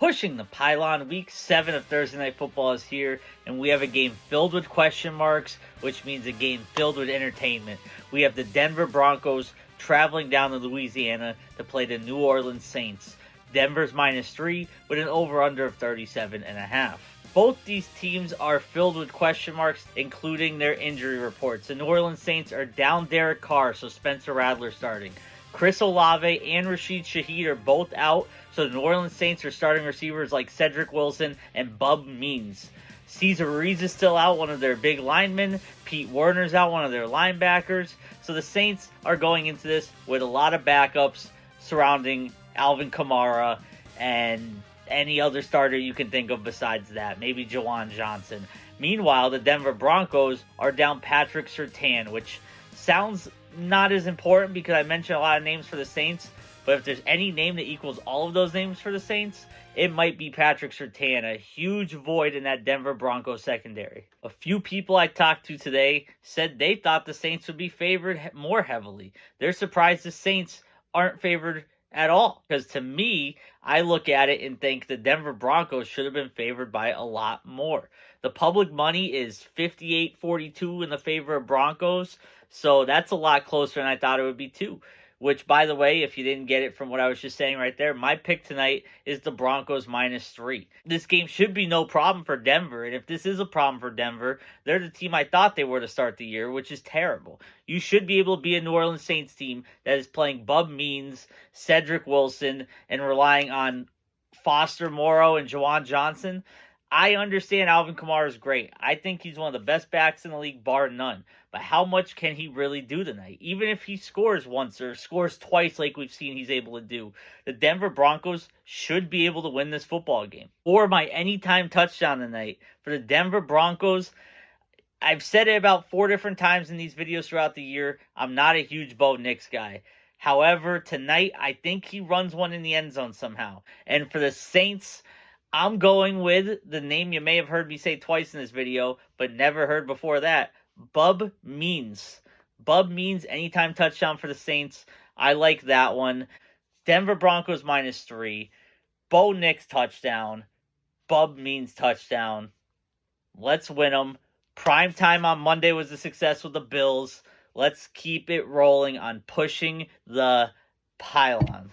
Pushing the Pylon, week 7 of Thursday Night Football is here, and we have a game filled with question marks, which means a game filled with entertainment. We have the Denver Broncos traveling down to Louisiana to play the New Orleans Saints. Denver's -3 with an over-under of 37.5. Both these teams are filled with question marks, including their injury reports. The New Orleans Saints are down Derek Carr, so Spencer Rattler starting. Chris Olave and Rashid Shaheed are both out, so the New Orleans Saints are starting receivers like Cedric Wilson and Bub Means. Cesar Ruiz is still out, one of their big linemen. Pete Werner's out, one of their linebackers. So the Saints are going into this with a lot of backups surrounding Alvin Kamara and any other starter you can think of besides that. Maybe Juwan Johnson. Meanwhile, the Denver Broncos are down Patrick Surtain, which sounds not as important because I mentioned a lot of names for the Saints, but if there's any name that equals all of those names for the Saints, it might be Patrick Surtain, a huge void in that Denver Broncos secondary. A few people I talked to today said they thought the Saints would be favored more heavily. They're surprised the Saints aren't favored at all, because to me, I look at it and think the Denver Broncos should have been favored by a lot more. The public money is 58-42 in the favor of Broncos, so that's a lot closer than I thought it would be too. Which, by the way, if you didn't get it from what I was just saying right there, my pick tonight is the Broncos -3. This game should be no problem for Denver, and if this is a problem for Denver, they're the team I thought they were to start the year, which is terrible. You should be able to be a New Orleans Saints team that is playing Bub Means, Cedric Wilson, and relying on Foster Moreau and Juwan Johnson. I understand Alvin Kamara is great. I think he's one of the best backs in the league, bar none. But how much can he really do tonight? Even if he scores once or scores twice like we've seen he's able to do, the Denver Broncos should be able to win this football game. Or my anytime touchdown tonight for the Denver Broncos. I've said it about 4 different times in these videos throughout the year. I'm not a huge Bo Nix guy. However, tonight, I think he runs one in the end zone somehow. And for the Saints, I'm going with the name you may have heard me say twice in this video, but never heard before that. Bub Means. Bub Means anytime touchdown for the Saints. I like that one. Denver Broncos -3. Bo Nix touchdown. Bub Means touchdown. Let's win them. Prime time on Monday was a success with the Bills. Let's keep it rolling on pushing the Pylon.